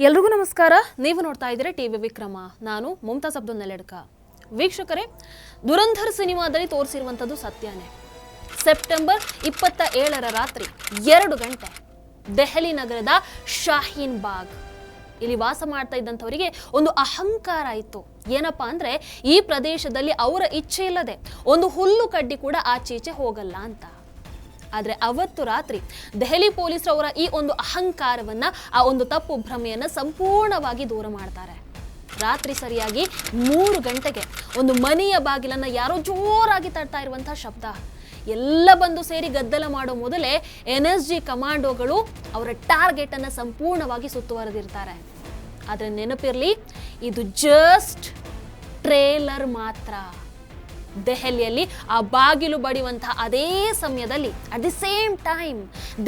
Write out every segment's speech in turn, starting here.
ಎಲ್ರಿಗೂ ನಮಸ್ಕಾರ. ನೀವು ನೋಡ್ತಾ ಇದ್ದೀರಾ ಟಿವಿ ವಿಕ್ರಮ. ನಾನು ಮುಮ್ತಾಜ್ ಅಬ್ದುಲ್ ನೆಲೆಡ್ಕ. ವೀಕ್ಷಕರೇ, ದುರಂಧರ್ ಸಿನಿಮಾದಲ್ಲಿ ತೋರಿಸಿರುವಂಥದ್ದು ಸತ್ಯನೇ. ಸೆಪ್ಟೆಂಬರ್ 27ರ ರಾತ್ರಿ 2 ಗಂಟೆ ದೆಹಲಿ ನಗರದ ಶಾಹೀನ್ ಬಾಗ್ ಇಲ್ಲಿ ವಾಸ ಮಾಡ್ತಾ ಇದ್ದಂಥವರಿಗೆ ಒಂದು ಅಹಂಕಾರ ಇತ್ತು. ಏನಪ್ಪಾ ಅಂದ್ರೆ, ಈ ಪ್ರದೇಶದಲ್ಲಿ ಅವರ ಇಚ್ಛೆ ಇಲ್ಲದೆ ಒಂದು ಹುಲ್ಲು ಕಡ್ಡಿ ಕೂಡ ಆಚೀಚೆ ಹೋಗಲ್ಲ ಅಂತ. ಆದರೆ ಅವತ್ತು ರಾತ್ರಿ ದೆಹಲಿ ಪೊಲೀಸರವರ ಈ ಒಂದು ಅಹಂಕಾರವನ್ನ, ಆ ಒಂದು ತಪ್ಪು ಭ್ರಮೆಯನ್ನ ಸಂಪೂರ್ಣವಾಗಿ ದೂರ ಮಾಡ್ತಾರೆ. ರಾತ್ರಿ ಸರಿಯಾಗಿ 3 ಗಂಟೆಗೆ ಒಂದು ಮನೆಯ ಬಾಗಿಲನ್ನ ಯಾರೋ ಜೋರಾಗಿ ತಟ್ತಾ ಇರುವಂತಹ ಶಬ್ದ. ಎಲ್ಲ ಬಂದು ಸೇರಿ ಗದ್ದಲ ಮಾಡೋ ಮೊದಲೇ NSG ಕಮಾಂಡೋಗಳು ಅವರ ಟಾರ್ಗೆಟ್ ಅನ್ನ ಸಂಪೂರ್ಣವಾಗಿ ಸುತ್ತುವರೆದಿರ್ತಾರೆ. ಆದ್ರೆ ನೆನಪಿರ್ಲಿ, ಇದು ಜಸ್ಟ್ ಟ್ರೇಲರ್ ಮಾತ್ರ. ದೆಹಲಿಯಲ್ಲಿ ಆ ಬಾಗಿಲು ಬಡಿಯುವಂತಹ ಅದೇ ಸಮಯದಲ್ಲಿ ಅಟ್ ದಿ ಸೇಮ್ ಟೈಮ್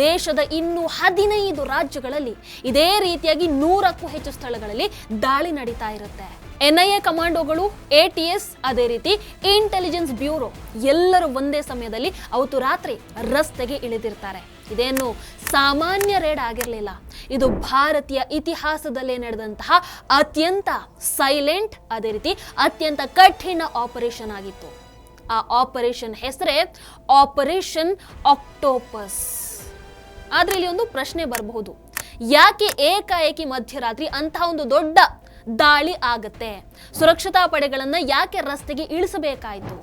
ದೇಶದ ಇನ್ನೂ 15 ರಾಜ್ಯಗಳಲ್ಲಿ ಇದೇ ರೀತಿಯಾಗಿ 100ಕ್ಕೂ ಹೆಚ್ಚು ಸ್ಥಳಗಳಲ್ಲಿ ದಾಳಿ ನಡೀತಾ ಇರುತ್ತೆ. NIA ಕಮಾಂಡೋಗಳು, ATS, ಅದೇ ರೀತಿ ಇಂಟೆಲಿಜೆನ್ಸ್ ಬ್ಯೂರೋ ಎಲ್ಲರೂ ಒಂದೇ ಸಮಯದಲ್ಲಿ ಅವತ್ತು ರಾತ್ರಿ ರಸ್ತೆಗೆ ಇಳಿದಿರ್ತಾರೆ. ಇದೇನು ಸಾಮಾನ್ಯ ರೇಡ್ ಆಗಿರಲಿಲ್ಲ. ಇದು ಭಾರತೀಯ ಇತಿಹಾಸದಲ್ಲೇ ನಡೆದಂತಹ ಅತ್ಯಂತ ಸೈಲೆಂಟ್, ಅದೇ ರೀತಿ ಅತ್ಯಂತ ಕಠಿಣ ಆಪರೇಷನ್ ಆಗಿತ್ತು. ಆ ಆಪರೇಷನ್ ಹೆಸರೇ ಆಪರೇಷನ್ ಆಕ್ಟೋಪಸ್. ಆದ್ರೆ ಇಲ್ಲಿ ಒಂದು ಪ್ರಶ್ನೆ ಬರಬಹುದು, ಯಾಕೆ ಏಕಾಏಕಿ ಮಧ್ಯರಾತ್ರಿ ಅಂತಹ ಒಂದು ದೊಡ್ಡ ದಾಳಿ ಆಗತ್ತೆ? ಸುರಕ್ಷತಾ ಪಡೆಗಳನ್ನ ಯಾಕೆ ರಸ್ತೆಗೆ ಇಳಿಸಬೇಕಾಯಿತು?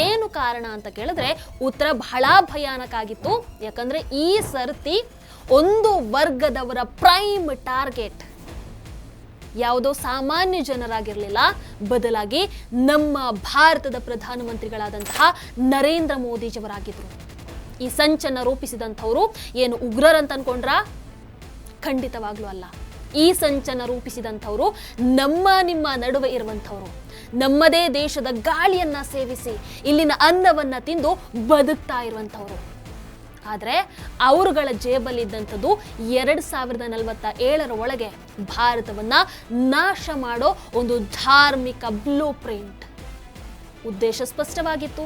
ಏನು ಕಾರಣ ಅಂತ ಕೇಳಿದ್ರೆ ಉತ್ತರ ಬಹಳ ಭಯಾನಕ ಆಗಿತ್ತು. ಯಾಕಂದ್ರೆ ಈ ಸರ್ತಿ ಒಂದು ವರ್ಗದವರ ಪ್ರೈಮ್ ಟಾರ್ಗೆಟ್ ಯಾವುದೋ ಸಾಮಾನ್ಯ ಜನರಾಗಿರಲಿಲ್ಲ, ಬದಲಾಗಿ ನಮ್ಮ ಭಾರತದ ಪ್ರಧಾನಮಂತ್ರಿಗಳಾದಂತಹ ನರೇಂದ್ರ ಮೋದಿಜಿಯವರಾಗಿದ್ರು. ಈ ಸಂಚನ್ನ ರೂಪಿಸಿದಂಥವ್ರು ಏನು ಉಗ್ರರಂತ ಅನ್ಕೊಂಡ್ರ? ಖಂಡಿತವಾಗ್ಲೂ ಅಲ್ಲ. ಈ ಸಂಚನ್ನ ರೂಪಿಸಿದಂಥವ್ರು ನಿಮ್ಮ ನಡುವೆ ಇರುವಂಥವ್ರು, ನಮ್ಮದೇ ದೇಶದ ಗಾಳಿಯನ್ನ ಸೇವಿಸಿ ಇಲ್ಲಿನ ಅನ್ನವನ್ನ ತಿಂದು ಬದುಕ್ತಾ ಇರುವಂಥವ್ರು. ಆದ್ರೆ ಅವರುಗಳ ಜೇಬಲ್ಲಿದ್ದಂಥದ್ದು 2047ರ ಒಳಗೆ ಭಾರತವನ್ನ ನಾಶ ಮಾಡೋ ಒಂದು ಧಾರ್ಮಿಕ ಬ್ಲೂ ಪ್ರಿಂಟ್. ಉದ್ದೇಶ ಸ್ಪಷ್ಟವಾಗಿತ್ತು.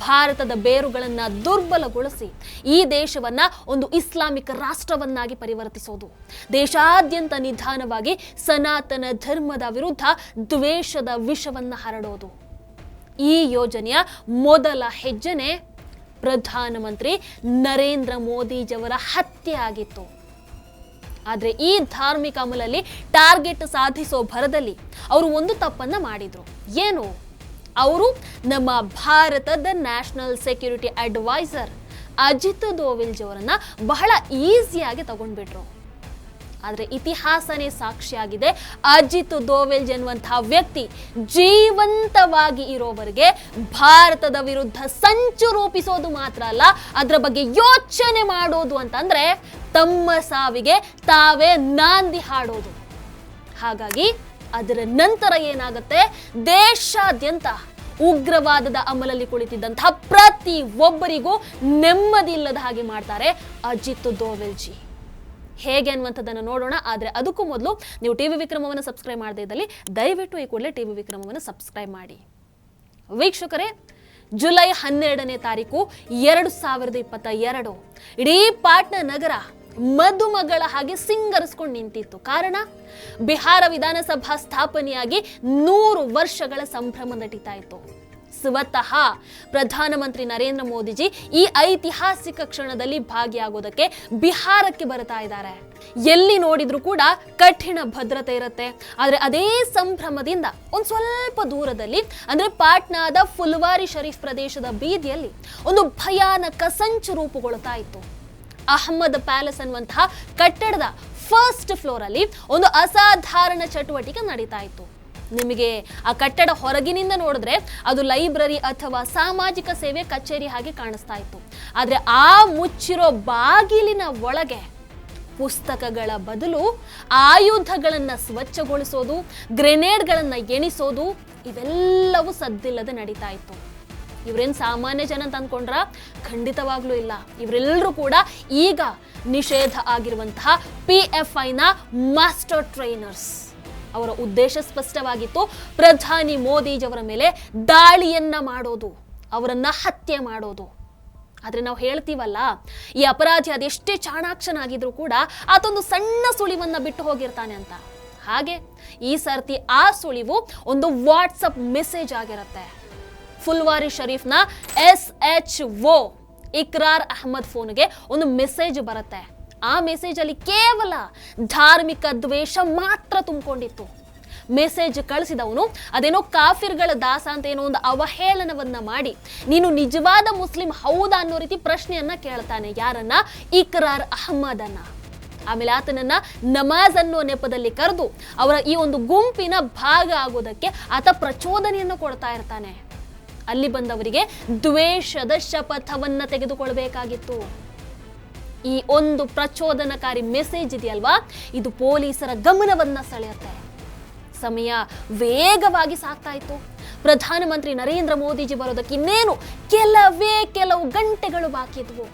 ಭಾರತದ ಬೇರುಗಳನ್ನ ದುರ್ಬಲಗೊಳಿಸಿ ಈ ದೇಶವನ್ನ ಒಂದು ಇಸ್ಲಾಮಿಕ್ ರಾಷ್ಟ್ರವನ್ನಾಗಿ ಪರಿವರ್ತಿಸೋದು, ದೇಶಾದ್ಯಂತ ನಿಧಾನವಾಗಿ ಸನಾತನ ಧರ್ಮದ ವಿರುದ್ಧ ದ್ವೇಷದ ವಿಷವನ್ನ ಹರಡೋದು. ಈ ಯೋಜನೆಯ ಮೊದಲ ಹೆಜ್ಜೆನೆ ಪ್ರಧಾನಮಂತ್ರಿ ನರೇಂದ್ರ ಮೋದಿಜಿಯವರ ಹತ್ಯೆ ಆಗಿತ್ತು. ಆದ್ರೆ ಈ ಧಾರ್ಮಿಕ ಅಮಲಲ್ಲಿ ಟಾರ್ಗೆಟ್ ಸಾಧಿಸೋ ಭರದಲ್ಲಿ ಅವರು ಒಂದು ತಪ್ಪನ್ನ ಮಾಡಿದ್ರು. ಏನು? ಅವರು ನಮ್ಮ ಭಾರತದ national security advisor Ajit Doval ಅವರನ್ನ ಬಹಳ ಈಸಿಯಾಗಿ ತಗೊಂಡ್ಬಿಟ್ರು. ಆದ್ರೆ ಇತಿಹಾಸನೇ ಸಾಕ್ಷಿಯಾಗಿದೆ, ಅಜಿತ್ ದೋವಲ್ ಎನ್ನುವಂತಹ ವ್ಯಕ್ತಿ ಜೀವಂತವಾಗಿ ಇರೋವರೆಗೆ ಭಾರತದ ವಿರುದ್ಧ ಸಂಚು ರೂಪಿಸೋದು ಮಾತ್ರ ಅಲ್ಲ, ಅದರ ಬಗ್ಗೆ ಯೋಚನೆ ಮಾಡೋದು ಅಂತಂದ್ರೆ ತಮ್ಮ ಸಾವಿಗೆ ತಾವೇ ನಾಂದಿ ಹಾಡೋದು. ಹಾಗಾಗಿ ಅದರ ನಂತರ ಏನಾಗುತ್ತೆ, ದೇಶಾದ್ಯಂತ ಉಗ್ರವಾದದ ಅಮಲಲ್ಲಿ ಕುಳಿತಿದ್ದಂತಹ ಪ್ರತಿ ಒಬ್ಬರಿಗೂ ನೆಮ್ಮದಿ ಇಲ್ಲದ ಹಾಗೆ ಮಾಡ್ತಾರೆ ಅಜಿತ್ ದೋವಲ್ ಜಿ. ಹೇಗೆ ಅನ್ನುವಂಥದ್ದನ್ನು ನೋಡೋಣ. ಆದರೆ ಅದಕ್ಕೂ ಮೊದಲು ನೀವು ಟಿವಿ ವಿಕ್ರಮವನ್ನು ಸಬ್ಸ್ಕ್ರೈಬ್ ಮಾಡದೇ ಇದ್ದಲ್ಲಿ ದಯವಿಟ್ಟು ಈ ಕೂಡಲೇ ಟಿವಿ ವಿಕ್ರಮವನ್ನು ಸಬ್ಸ್ಕ್ರೈಬ್ ಮಾಡಿ. ವೀಕ್ಷಕರೇ, ಜುಲೈ 12ನೇ ತಾರೀಕು 2022 ಇಡೀ ಪಾಟ್ನಾ ನಗರ ಮದುಮಗಳ ಹಾಗೆ ಸಿಂಗರಿಸ್ಕೊಂಡು ನಿಂತಿತ್ತು. ಕಾರಣ, ಬಿಹಾರ ವಿಧಾನಸಭಾ ಸ್ಥಾಪನೆಯಾಗಿ 100 ವರ್ಷಗಳ ಸಂಭ್ರಮ ನಡೀತಾ ಇತ್ತು. ಸ್ವತಃ ಪ್ರಧಾನಮಂತ್ರಿ ನರೇಂದ್ರ ಮೋದಿಜಿ ಈ ಐತಿಹಾಸಿಕ ಕ್ಷಣದಲ್ಲಿ ಭಾಗಿಯಾಗೋದಕ್ಕೆ ಬಿಹಾರಕ್ಕೆ ಬರ್ತಾ ಇದ್ದಾರೆ. ಎಲ್ಲಿ ನೋಡಿದ್ರು ಕೂಡ ಕಠಿಣ ಭದ್ರತೆ ಇರುತ್ತೆ. ಆದ್ರೆ ಅದೇ ಸಂಭ್ರಮದಿಂದ ಒಂದು ಸ್ವಲ್ಪ ದೂರದಲ್ಲಿ, ಅಂದ್ರೆ ಪಾಟ್ನಾದ ಫುಲ್ವಾರಿ ಶರೀಫ್ ಪ್ರದೇಶದ ಬೀದಿಯಲ್ಲಿ ಒಂದು ಭಯಾನಕ ಸಂಚು ರೂಪುಗೊಳ್ತಾ ಇತ್ತು. ಅಹ್ಮದ್ ಪ್ಯಾಲೇಸ್ ಅನ್ನುವಂತಹ ಕಟ್ಟಡದ ಫಸ್ಟ್ ಫ್ಲೋರ್ ಅಲ್ಲಿ ಒಂದು ಅಸಾಧಾರಣ ಚಟುವಟಿಕೆ ನಡೀತಾ ಇತ್ತು. ನಿಮಗೆ ಆ ಕಟ್ಟಡ ಹೊರಗಿನಿಂದ ನೋಡಿದ್ರೆ ಅದು ಲೈಬ್ರರಿ ಅಥವಾ ಸಾಮಾಜಿಕ ಸೇವೆ ಕಚೇರಿ ಹಾಗೆ ಕಾಣಿಸ್ತಾ ಇತ್ತು. ಆದ್ರೆ ಆ ಮುಚ್ಚಿರೋ ಬಾಗಿಲಿನ ಒಳಗೆ ಪುಸ್ತಕಗಳ ಬದಲು ಆಯುಧಗಳನ್ನ ಸ್ವಚ್ಛಗೊಳಿಸೋದು, ಗ್ರೆನೇಡ್ಗಳನ್ನ ಎಣಿಸೋದು, ಇವೆಲ್ಲವೂ ಸದ್ದಿಲ್ಲದೆ ನಡೀತಾ ಇತ್ತು. ಇವರೇನು ಸಾಮಾನ್ಯ ಜನ ಅಂತ ಅಂದ್ಕೊಂಡ್ರ? ಖಂಡಿತವಾಗ್ಲೂ ಇಲ್ಲ. ಇವರೆಲ್ಲರೂ ಕೂಡ ಈಗ ನಿಷೇಧ ಆಗಿರುವಂತಹ PFIನ ಮಾಸ್ಟರ್ ಟ್ರೈನರ್ಸ್. ಅವರ ಉದ್ದೇಶ ಸ್ಪಷ್ಟವಾಗಿತ್ತು, ಪ್ರಧಾನಿ ಮೋದಿಜಿಯವರ ಮೇಲೆ ದಾಳಿಯನ್ನ ಮಾಡೋದು, ಅವರನ್ನ ಹತ್ಯೆ ಮಾಡೋದು. ಆದ್ರೆ ನಾವು ಹೇಳ್ತೀವಲ್ಲ, ಈ ಅಪರಾಧಿ ಅದೆಷ್ಟೇ ಚಾಣಾಕ್ಷನಾಗಿದ್ರು ಕೂಡ ಆತೊಂದು ಸಣ್ಣ ಸುಳಿವನ್ನ ಬಿಟ್ಟು ಹೋಗಿರ್ತಾನೆ ಅಂತ. ಹಾಗೆ ಈ ಸರ್ತಿ ಆ ಸುಳಿವು ಒಂದು ವಾಟ್ಸಪ್ ಮೆಸೇಜ್ ಆಗಿರುತ್ತೆ. ಫುಲ್ವಾರಿ ಶರೀಫ್ನ SHO ಇಕ್ರಾರ್ ಅಹ್ಮದ್ ಫೋನ್ಗೆ ಒಂದು ಮೆಸೇಜ್ ಬರುತ್ತೆ. ಆ ಮೆಸೇಜ್ ಅಲ್ಲಿ ಕೇವಲ ಧಾರ್ಮಿಕ ದ್ವೇಷ ಮಾತ್ರ ತುಂಬಿಕೊಂಡಿತ್ತು. ಮೆಸೇಜ್ ಕಳಿಸಿದವನು ಅದೇನೋ ಕಾಫಿರ್ಗಳ ದಾಸ ಅಂತ ಏನೋ ಒಂದು ಅವಹೇಳನವನ್ನ ಮಾಡಿ ನೀನು ನಿಜವಾದ ಮುಸ್ಲಿಂ ಹೌದಾ ಅನ್ನೋ ರೀತಿ ಪ್ರಶ್ನೆಯನ್ನ ಕೇಳ್ತಾನೆ. ಯಾರನ್ನ? ಇಕ್ರಾರ್ ಅಹ್ಮದ್ ಅನ್ನ. ಆಮೇಲೆ ಆತನನ್ನ ನಮಾಜ್ ಅನ್ನೋ ನೆಪದಲ್ಲಿ ಕರೆದು ಅವರ ಈ ಒಂದು ಗುಂಪಿನ ಭಾಗ ಆಗೋದಕ್ಕೆ ಆತ ಪ್ರಚೋದನೆಯನ್ನು ಕೊಡ್ತಾ ಇರ್ತಾನೆ. ಅಲ್ಲಿ ಬಂದವರಿಗೆ ದ್ವೇಷದ ಶಪಥವನ್ನ ತೆಗೆದುಕೊಳ್ಬೇಕಾಗಿತ್ತು. ಈ ಒಂದು ಪ್ರಚೋದನಕಾರಿ ಮೆಸೇಜ್ ಇದೆಯಲ್ವಾ, ಇದು ಪೊಲೀಸರ ಗಮನವನ್ನ ಸೆಳೆಯುತ್ತೆ. ಸಮಯ ವೇಗವಾಗಿ ಸಾಗ್ತಾ ಇತ್ತು. ಪ್ರಧಾನಮಂತ್ರಿ ನರೇಂದ್ರ ಮೋದಿಜಿ ಬರೋದಕ್ಕೆ ಇನ್ನೇನು ಕೆಲವು ಗಂಟೆಗಳು ಬಾಕಿ ಇದ್ವು.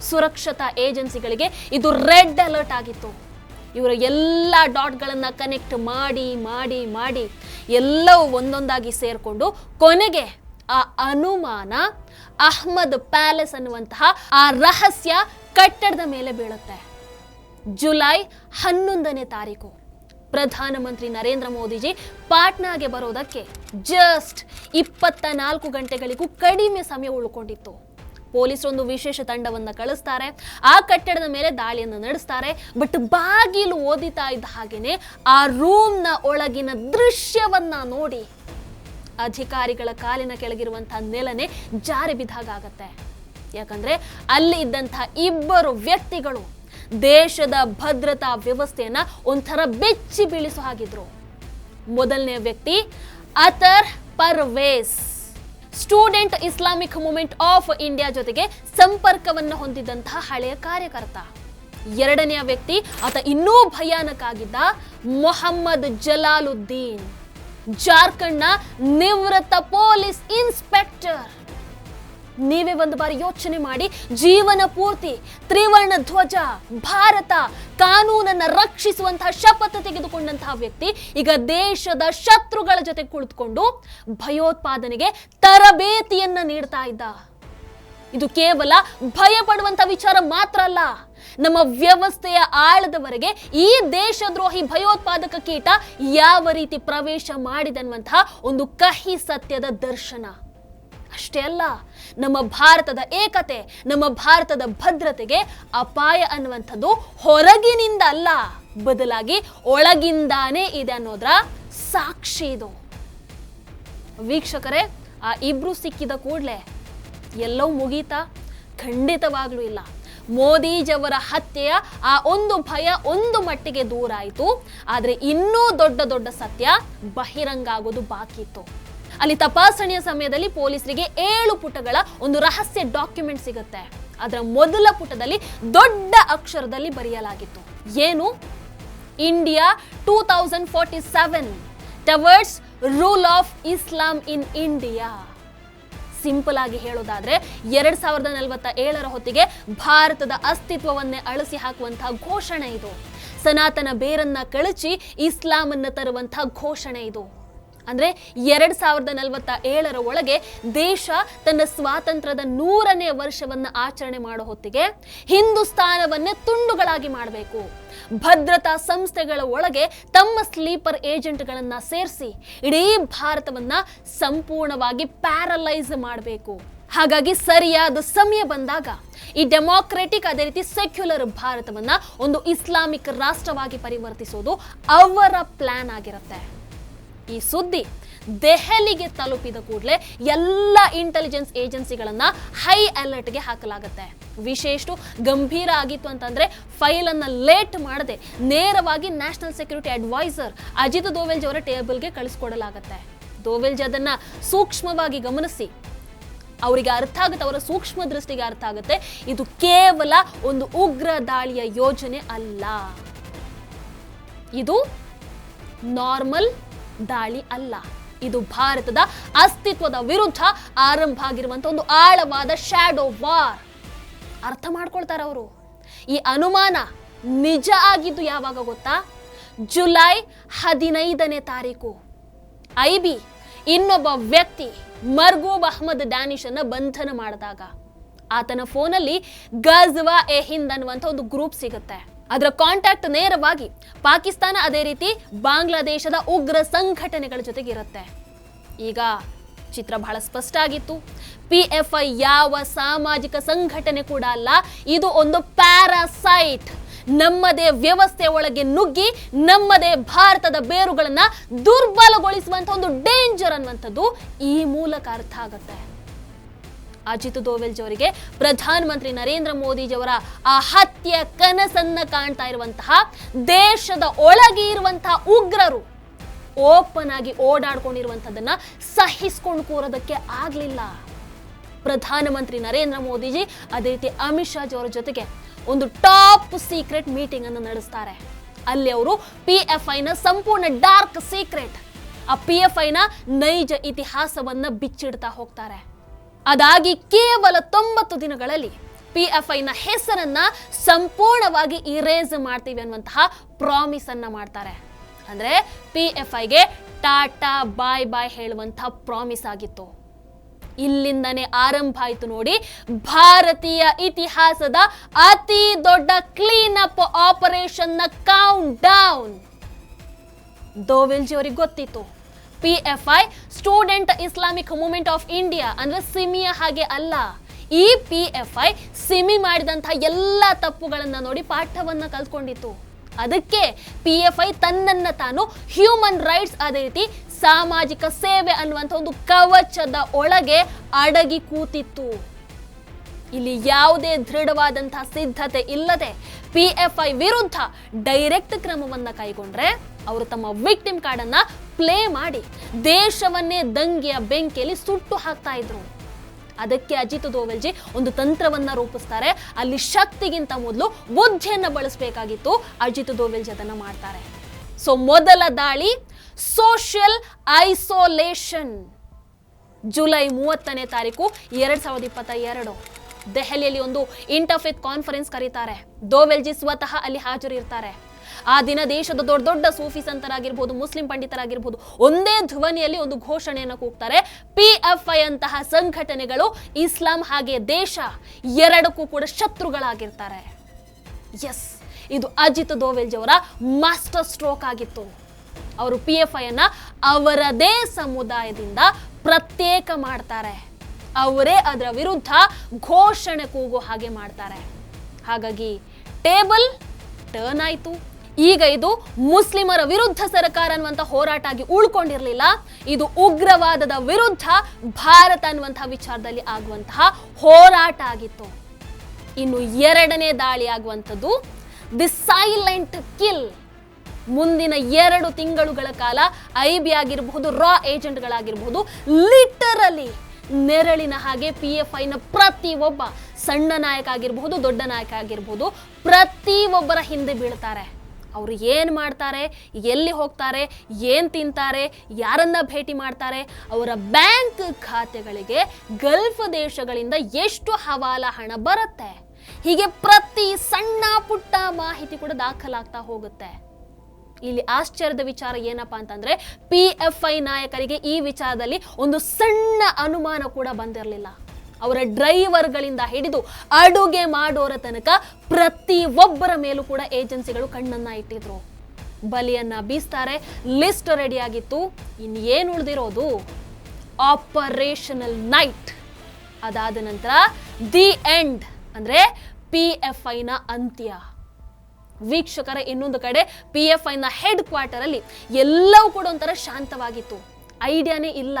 ಸುರಕ್ಷತಾ ಏಜೆನ್ಸಿಗಳಿಗೆ ಇದು ರೆಡ್ ಅಲರ್ಟ್ ಆಗಿತ್ತು. ಇವರ ಎಲ್ಲ ಡಾಟ್ಗಳನ್ನ ಕನೆಕ್ಟ್ ಮಾಡಿ ಮಾಡಿ ಮಾಡಿ ಎಲ್ಲವೂ ಒಂದೊಂದಾಗಿ ಸೇರ್ಕೊಂಡು ಕೊನೆಗೆ ಆ ಅನುಮಾನ ಅಹ್ಮದ್ ಪ್ಯಾಲೇಸ್ ಅನ್ನುವಂತಹ ಆ ರಹಸ್ಯ ಕಟ್ಟಡದ ಮೇಲೆ ಬೀಳುತ್ತೆ. ಜುಲೈ 11ನೇ ತಾರೀಕು ಪ್ರಧಾನಮಂತ್ರಿ ನರೇಂದ್ರ ಮೋದಿಜಿ ಪಾಟ್ನಾಗೆ ಬರೋದಕ್ಕೆ ಜಸ್ಟ್ 24 ಗಂಟೆಗಳಿಗೂ ಕಡಿಮೆ ಸಮಯ ಉಳ್ಕೊಂಡಿತ್ತು. ಪೊಲೀಸರೊಂದು ವಿಶೇಷ ತಂಡವನ್ನ ಕಳಿಸ್ತಾರೆ. ಆ ಕಟ್ಟಡದ ಮೇಲೆ ದಾಳಿಯನ್ನು ನಡೆಸ್ತಾರೆ. ಬಟ್ ಬಾಗಿಲು ಓದಿತಾ ಇದ್ದ ಹಾಗೇನೆ ಆ ರೂಮ್ನ ಒಳಗಿನ ದೃಶ್ಯವನ್ನ ನೋಡಿ ಅಧಿಕಾರಿಗಳ ಕಾಲಿನ ಕೆಳಗಿರುವಂತಹ ನೆಲನೆ ಜಾರಿ ಬಿದ್ದಾಗತ್ತೆ. ಯಾಕಂದ್ರೆ ಅಲ್ಲಿ ಇದ್ದಂತಹ ಇಬ್ಬರು ವ್ಯಕ್ತಿಗಳು ದೇಶದ ಭದ್ರತಾ ವ್ಯವಸ್ಥೆಯನ್ನ ಒಂಥರ ಬೆಚ್ಚಿ ಬೀಳಿಸೋ ಹಾಗಿದ್ರು. ಮೊದಲನೇ ವ್ಯಕ್ತಿ Athar Parvez, Student Islamic Movement of India ಜೊತೆಗೆ ಸಂಪರ್ಕವನ್ನು ಹೊಂದಿದಂತಹ ಹಳೆಯ ಕಾರ್ಯಕರ್ತ. ಎರಡನೆಯ ವ್ಯಕ್ತಿ ಆತ ಇನ್ನೂ ಭಯಾನಕ ಆಗಿದ್ದ ಮೊಹಮ್ಮದ್ ಜಲಾಲುದ್ದೀನ್, ಜಾರ್ಖಂಡ್ನ ನಿವೃತ್ತ ಪೊಲೀಸ್ ಇನ್ಸ್ಪೆಕ್ಟರ್. ನೀವೇ ಒಂದು ಬಾರಿ ಯೋಚನೆ ಮಾಡಿ, ಜೀವನ ಪೂರ್ತಿ ತ್ರಿವರ್ಣ ಧ್ವಜ, ಭಾರತ, ಕಾನೂನನ್ನ ರಕ್ಷಿಸುವಂತಹ ಶಪಥ ತೆಗೆದುಕೊಂಡಂತಹ ವ್ಯಕ್ತಿ ಈಗ ದೇಶದ ಶತ್ರುಗಳ ಜೊತೆ ಕುಳಿತುಕೊಂಡು ಭಯೋತ್ಪಾದನೆಗೆ ತರಬೇತಿಯನ್ನ ನೀಡ್ತಾ ಇದ್ದ. ಇದು ಕೇವಲ ಭಯ ಪಡುವಂತ ವಿಚಾರ ಮಾತ್ರ ಅಲ್ಲ, ನಮ್ಮ ವ್ಯವಸ್ಥೆಯ ಆಳದವರೆಗೆ ಈ ದೇಶದ್ರೋಹಿ ಭಯೋತ್ಪಾದಕ ಕೀಟ ಯಾವ ರೀತಿ ಪ್ರವೇಶ ಮಾಡಿದನ್ನುವಂತಹ ಒಂದು ಕಹಿ ಸತ್ಯದ ದರ್ಶನ. ಅಷ್ಟೇ ಅಲ್ಲ, ನಮ್ಮ ಭಾರತದ ಏಕತೆ, ನಮ್ಮ ಭಾರತದ ಭದ್ರತೆಗೆ ಅಪಾಯ ಅನ್ನುವಂಥದ್ದು ಹೊರಗಿನಿಂದ ಅಲ್ಲ, ಬದಲಾಗಿ ಒಳಗಿಂದಾನೇ ಇದೆ ಅನ್ನೋದ್ರ ಸಾಕ್ಷಿ ಇದು. ವೀಕ್ಷಕರೇ, ಆ ಇಬ್ರು ಸಿಕ್ಕಿದ ಕೂಡಲೇ ಎಲ್ಲವೂ ಮುಗೀತಾ? ಖಂಡಿತವಾಗ್ಲೂ ಇಲ್ಲ. ಮೋದಿಜಿಯವರ ಹತ್ಯೆಯ ಆ ಒಂದು ಭಯ ಒಂದು ಮಟ್ಟಿಗೆ ದೂರ ಆಯಿತು. ಆದರೆ ಇನ್ನೂ ದೊಡ್ಡ ದೊಡ್ಡ ಸತ್ಯ ಬಹಿರಂಗ ಆಗೋದು ಬಾಕಿ ಇತ್ತು. ಅಲ್ಲಿ ತಪಾಸಣೆಯ ಸಮಯದಲ್ಲಿ ಪೊಲೀಸರಿಗೆ 7 ಪುಟಗಳ ಒಂದು ರಹಸ್ಯ ಡಾಕ್ಯುಮೆಂಟ್ ಸಿಗುತ್ತೆ. ಅದರ ಮೊದಲ ಪುಟದಲ್ಲಿ ದೊಡ್ಡ ಅಕ್ಷರದಲ್ಲಿ ಬರೆಯಲಾಗಿತ್ತು, ಏನು? India 2047 towards rule of Islam in India. Simple ಆಗಿ ಹೇಳೋದಾದ್ರೆ 2047ರ ಹೊತ್ತಿಗೆ ಭಾರತದ ಅಸ್ತಿತ್ವವನ್ನೇ ಅಳಿಸಿ ಹಾಕುವಂತಹ ಘೋಷಣೆ ಇದು. ಸನಾತನ ಬೇರನ್ನ ಕಳಚಿ ಇಸ್ಲಾಮನ್ನ ತರುವಂತಹ ಘೋಷಣೆ ಇದು. ಅಂದ್ರೆ 2047ರ ಒಳಗೆ ದೇಶ ತನ್ನ ಸ್ವಾತಂತ್ರ್ಯದ 100ನೇ ವರ್ಷವನ್ನ ಆಚರಣೆ ಮಾಡೋ ಹೊತ್ತಿಗೆ ಹಿಂದೂಸ್ತಾನವನ್ನೇ ತುಂಡುಗಳಾಗಿ ಮಾಡಬೇಕು. ಭದ್ರತಾ ಸಂಸ್ಥೆಗಳ ಒಳಗೆ ತಮ್ಮ ಸ್ಲೀಪರ್ ಏಜೆಂಟ್ಗಳನ್ನ ಸೇರಿಸಿ ಇಡೀ ಭಾರತವನ್ನ ಸಂಪೂರ್ಣವಾಗಿ ಪ್ಯಾರಲೈಸ್ ಮಾಡಬೇಕು. ಹಾಗಾಗಿ ಸರಿಯಾದ ಸಮಯ ಬಂದಾಗ ಈ ಡೆಮಾಕ್ರೆಟಿಕ್ ಅದೇ ರೀತಿ ಸೆಕ್ಯುಲರ್ ಭಾರತವನ್ನ ಒಂದು ಇಸ್ಲಾಮಿಕ್ ರಾಷ್ಟ್ರವಾಗಿ ಪರಿವರ್ತಿಸೋದು ಅವರ ಪ್ಲಾನ್ ಆಗಿರುತ್ತೆ. ಈ ಸುದ್ದಿ ದೆಹಲಿಗೆ ತಲುಪಿದ ಕೂಡಲೇ ಎಲ್ಲ ಇಂಟೆಲಿಜೆನ್ಸ್ ಏಜೆನ್ಸಿಗಳನ್ನ ಹೈ ಅಲರ್ಟ್ಗೆ ಹಾಕಲಾಗುತ್ತೆ. ವಿಶೇಷ ಗಂಭೀರ ಆಗಿತ್ತು ಅಂತಂದ್ರೆ ಫೈಲ್ ಅನ್ನ ಲೇಟ್ ಮಾಡದೆ ನೇರವಾಗಿ ನ್ಯಾಷನಲ್ ಸೆಕ್ಯೂರಿಟಿ ಅಡ್ವೈಸರ್ ಅಜಿತ್ ದೋವೆಲ್ಜಿ ಅವರ ಟೇಬಲ್ಗೆ ಕಳಿಸ್ಕೊಡಲಾಗುತ್ತೆ. ದೋವೆಲ್ಜಿ ಅದನ್ನ ಸೂಕ್ಷ್ಮವಾಗಿ ಗಮನಿಸಿ ಅವರಿಗೆ ಅರ್ಥ ಆಗುತ್ತೆ, ಅವರ ಸೂಕ್ಷ್ಮ ದೃಷ್ಟಿಗೆ ಅರ್ಥ ಆಗುತ್ತೆ, ಇದು ಕೇವಲ ಒಂದು ಉಗ್ರ ದಾಳಿಯ ಯೋಜನೆ ಅಲ್ಲ, ಇದು ನಾರ್ಮಲ್ ದಾಳಿ ಅಲ್ಲ, ಇದು ಭಾರತದ ಅಸ್ತಿತ್ವದ ವಿರುದ್ಧ ಆರಂಭ ಆಗಿರುವಂತ ಒಂದು ಆಳವಾದ ಶ್ಯಾಡೋ ವಾರ್. ಅರ್ಥ ಮಾಡ್ಕೊಳ್ತಾರೆ ಅವರು. ಈ ಅನುಮಾನ ನಿಜ ಆಗಿದ್ದು ಯಾವಾಗ ಗೊತ್ತಾ? ಜುಲೈ 15ನೇ ತಾರೀಕು ಐಬಿ ಇನ್ನೊಬ್ಬ ವ್ಯಕ್ತಿ ಮರ್ಗೂಬ್ ಅಹ್ಮದ್ ಡ್ಯಾನಿಶ್ ಅನ್ನ ಬಂಧನ ಮಾಡಿದಾಗ ಆತನ ಫೋನಲ್ಲಿ ಗಜ್ವಾ ಎ ಹಿಂದ್ ಅನ್ನುವಂಥ ಒಂದು ಗ್ರೂಪ್ ಸಿಗುತ್ತೆ. ಅದರ ಕಾಂಟ್ಯಾಕ್ಟ್ ನೇರವಾಗಿ ಪಾಕಿಸ್ತಾನ, ಅದೇ ರೀತಿ ಬಾಂಗ್ಲಾದೇಶದ ಉಗ್ರ ಸಂಘಟನೆಗಳ ಜೊತೆಗೆ ಇರುತ್ತೆ. ಈಗ ಚಿತ್ರ ಬಹಳ ಸ್ಪಷ್ಟ ಆಗಿತ್ತು. PFI ಯಾವ ಸಾಮಾಜಿಕ ಸಂಘಟನೆ ಕೂಡ ಅಲ್ಲ, ಇದು ಒಂದು ಪ್ಯಾರಾಸೈಟ್. ನಮ್ಮದೇ ವ್ಯವಸ್ಥೆ ಒಳಗೆ ನುಗ್ಗಿ ನಮ್ಮದೇ ಭಾರತದ ಬೇರುಗಳನ್ನ ದುರ್ಬಲಗೊಳಿಸುವಂತ ಒಂದು ಡೇಂಜರ್ ಅನ್ನುವಂಥದ್ದು ಈ ಮೂಲಕ ಅರ್ಥ ಆಗುತ್ತೆ. ಅಜಿತ್ ದೋವಲ್ಜಿ ಅವರಿಗೆ ಪ್ರಧಾನಮಂತ್ರಿ ನರೇಂದ್ರ ಮೋದಿಜಿಯವರ ಆ ಹತ್ಯೆ ಕನಸನ್ನ ಕಾಣ್ತಾ ಇರುವಂತಹ ದೇಶದ ಒಳಗೆ ಇರುವಂತಹ ಉಗ್ರರು ಓಪನ್ ಆಗಿ ಓಡಾಡ್ಕೊಂಡಿರುವಂಥದ್ದನ್ನ ಸಹಿಸ್ಕೊಂಡು ಕೂರೋದಕ್ಕೆ ಆಗ್ಲಿಲ್ಲ. ಪ್ರಧಾನಮಂತ್ರಿ ನರೇಂದ್ರ ಮೋದಿಜಿ ಅದೇ ರೀತಿ ಅಮಿತ್ ಶಾ ಅವರ ಜೊತೆಗೆ ಒಂದು ಟಾಪ್ ಸೀಕ್ರೆಟ್ ಮೀಟಿಂಗ್ ಅನ್ನು ನಡೆಸ್ತಾರೆ. ಅಲ್ಲಿ ಅವರು PFIನ ಸಂಪೂರ್ಣ ಡಾರ್ಕ್ ಸೀಕ್ರೆಟ್, ಆ PFIನ ನೈಜ ಇತಿಹಾಸವನ್ನ ಬಿಚ್ಚಿಡ್ತಾ ಹೋಗ್ತಾರೆ. ಅದಾಗಿ ಕೇವಲ 90 ದಿನಗಳಲ್ಲಿ PFIನ ಹೆಸರನ್ನ ಸಂಪೂರ್ಣವಾಗಿ ಇರೇಸ್ ಮಾಡ್ತೀವಿ ಅನ್ನುವಂತಹ ಪ್ರಾಮಿಸ್ ಅನ್ನ ಮಾಡ್ತಾರೆ. ಅಂದ್ರೆ PFIಗೆ ಟಾಟಾ ಬಾಯ್ ಬಾಯ್ ಹೇಳುವಂತಹ ಪ್ರಾಮಿಸ್ ಆಗಿತ್ತು. ಇಲ್ಲಿಂದನೇ ಆರಂಭ ಆಯಿತು ನೋಡಿ ಭಾರತೀಯ ಇತಿಹಾಸದ ಅತಿ ದೊಡ್ಡ ಕ್ಲೀನ್ ಅಪ್ ಆಪರೇಷನ್ ನ ಕೌಂಟ್ ಡೌನ್. ದೋವಲ್ಜಿ ಅವರಿಗೆ ಗೊತ್ತಿತ್ತು PFI student Islamic Movement of India ಅಂದ್ರೆ ಸಿಮಿಯ ಹಾಗೆ ಅಲ್ಲ. ಈ PFI ಸಿಮಿ ಮಾಡಿದಂತಹ ಎಲ್ಲ ತಪ್ಪುಗಳನ್ನ ನೋಡಿ ಪಾಠವನ್ನ ಕಲ್ತ್ಕೊಂಡಿತ್ತು. ಅದಕ್ಕೆ PFI ತನ್ನನ್ನ ತಾನು ಹ್ಯೂಮನ್ ರೈಟ್ಸ್ ಅದೇ ರೀತಿ ಸಾಮಾಜಿಕ ಸೇವೆ ಅನ್ನುವಂಥ ಒಂದು ಕವಚದ ಒಳಗೆ ಅಡಗಿ ಕೂತಿತ್ತು. ಇಲ್ಲಿ ಯಾವುದೇ ದೃಢವಾದಂತಹ ಸಿದ್ಧತೆ ಇಲ್ಲದೆ PFI ವಿರುದ್ಧ ಡೈರೆಕ್ಟ್ ಕ್ರಮವನ್ನ ಕೈಗೊಂಡ್ರೆ ಅವರು ತಮ್ಮ ವಿಕ್ಟಿಮ್ ಕಾರ್ಡ್ ಅನ್ನ ಪ್ಲೇ ಮಾಡಿ ದೇಶವನ್ನೇ ದಂಗೆಯ ಬೆಂಕಿಯಲ್ಲಿ ಸುಟ್ಟು ಹಾಕ್ತಾ ಇದ್ರು. ಅದಕ್ಕೆ ಅಜಿತ್ ದೋವಲ್ಜಿ ಒಂದು ತಂತ್ರವನ್ನ ರೂಪಿಸ್ತಾರೆ. ಅಲ್ಲಿ ಶಕ್ತಿಗಿಂತ ಮೊದಲು ಬುದ್ಧಿಯನ್ನ ಬಳಸಬೇಕಾಗಿತ್ತು. ಅಜಿತ್ ದೋವಲ್ಜಿ ಅದನ್ನ ಮಾಡ್ತಾರೆ. ಸೊ ಮೊದಲ ದಾಳಿ ಸೋಷಿಯಲ್ ಐಸೋಲೇಷನ್. ಜುಲೈ 30ನೇ ತಾರೀಕು 2022 ದೆಹಲಿಯಲ್ಲಿ ಒಂದು ಇಂಟರ್ಫೇತ್ ಕಾನ್ಫರೆನ್ಸ್ ಕರೀತಾರೆ. ದೋವಲ್ಜಿ ಸ್ವತಃ ಅಲ್ಲಿ ಹಾಜರಿರ್ತಾರೆ. ಆ ದಿನ ದೇಶದ ದೊಡ್ಡ ದೊಡ್ಡ ಸೂಫಿ ಸಂತರಾಗಿರ್ಬೋದು, ಮುಸ್ಲಿಂ ಪಂಡಿತರಾಗಿರ್ಬೋದು ಒಂದೇ ಧ್ವನಿಯಲ್ಲಿ ಒಂದು ಘೋಷಣೆಯನ್ನು ಕೂಗ್ತಾರೆ. PFI ಅಂತಹ ಸಂಘಟನೆಗಳು ಇಸ್ಲಾಂ ಹಾಗೆ ದೇಶ ಎರಡಕ್ಕೂ ಕೂಡ ಶತ್ರುಗಳಾಗಿರ್ತಾರೆ. ಎಸ್, ಇದು ಅಜಿತ್ ದೋವಲ್ಜಿ ಅವರ ಮಾಸ್ಟರ್ ಸ್ಟ್ರೋಕ್ ಆಗಿತ್ತು. ಅವರು PFI ಅನ್ನ ಅವರದೇ ಸಮುದಾಯದಿಂದ ಪ್ರತ್ಯೇಕ ಮಾಡ್ತಾರೆ. ಅವರೇ ಅದರ ವಿರುದ್ಧ ಘೋಷಣೆ ಕೂಗೋ ಹಾಗೆ ಮಾಡ್ತಾರೆ. ಹಾಗಾಗಿ ಟೇಬಲ್ ಟರ್ನ್ ಆಯಿತು. ಈಗ ಇದು ಮುಸ್ಲಿಮರ ವಿರುದ್ಧ ಸರ್ಕಾರ ಅನ್ನುವಂಥ ಹೋರಾಟ ಆಗಿ ಉಳ್ಕೊಂಡಿರಲಿಲ್ಲ. ಇದು ಉಗ್ರವಾದದ ವಿರುದ್ಧ ಭಾರತ ಅನ್ನುವಂತಹ ವಿಚಾರದಲ್ಲಿ ಆಗುವಂತಹ ಹೋರಾಟ ಆಗಿತ್ತು. ಇನ್ನು ಎರಡನೇ ದಾಳಿ ಆಗುವಂಥದ್ದು ದಿ ಸೈಲೆಂಟ್ ಕಿಲ್. ಮುಂದಿನ 2 ತಿಂಗಳುಗಳ ಕಾಲ IB ಆಗಿರಬಹುದು, ರಾ ಏಜೆಂಟ್ಗಳಾಗಿರಬಹುದು, ಲಿಟರಲಿ ನೆರಳಿನ ಹಾಗೆ PFIನ ಪ್ರತಿಯೊಬ್ಬ ಸಣ್ಣ ನಾಯಕ ಆಗಿರಬಹುದು, ದೊಡ್ಡ ನಾಯಕ ಆಗಿರಬಹುದು, ಪ್ರತಿಯೊಬ್ಬರ ಹಿಂದೆ ಬೀಳ್ತಾರೆ. ಅವರು ಏನು ಮಾಡ್ತಾರೆ, ಎಲ್ಲಿ ಹೋಗ್ತಾರೆ, ಏನು ತಿಂತಾರೆ, ಯಾರನ್ನ ಭೇಟಿ ಮಾಡ್ತಾರೆ, ಅವರ ಬ್ಯಾಂಕ್ ಖಾತೆಗಳಿಗೆ ಗಲ್ಫ್ ದೇಶಗಳಿಂದ ಎಷ್ಟು ಹವಾಲಾ ಹಣ ಬರುತ್ತೆ, ಹೀಗೆ ಪ್ರತಿ ಸಣ್ಣ ಪುಟ್ಟ ಮಾಹಿತಿ ಕೂಡ ದಾಖಲಾಗ್ತಾ ಹೋಗುತ್ತೆ. ಇಲ್ಲಿ ಆಶ್ಚರ್ಯದ ವಿಚಾರ ಏನಪ್ಪಾ ಅಂತಂದ್ರೆ PFI ನಾಯಕರಿಗೆ ಈ ವಿಚಾರದಲ್ಲಿ ಒಂದು ಸಣ್ಣ ಅನುಮಾನ ಕೂಡ ಬಂದಿರಲಿಲ್ಲ. ಅವರ ಡ್ರೈವರ್ಗಳಿಂದ ಹಿಡಿದು ಅಡುಗೆ ಮಾಡೋರ ತನಕ ಪ್ರತಿ ಒಬ್ಬರ ಮೇಲೂ ಕೂಡ ಏಜೆನ್ಸಿಗಳು ಕಣ್ಣನ್ನ ಇಟ್ಟಿದ್ರು. ಬಲಿಯನ್ನ ಬೀಸ್ತಾರೆ. ಲಿಸ್ಟ್ ರೆಡಿ ಆಗಿತ್ತು. ಇನ್ನು ಏನು ಉಳಿದಿರೋದು ಆಪರೇಷನಲ್ ನೈಟ್. ಅದಾದ ನಂತರ ದಿ ಎಂಡ್ ಅಂದ್ರೆ PFIನ ಅಂತ್ಯ. ವೀಕ್ಷಕರ ಇನ್ನೊಂದು ಕಡೆ PFIನ ಹೆಡ್ ಕ್ವಾರ್ಟರ್ ಅಲ್ಲಿ ಎಲ್ಲವೂ ಕೂಡ ಒಂಥರ ಶಾಂತವಾಗಿತ್ತು. ಐಡಿಯಾನೇ ಇಲ್ಲ.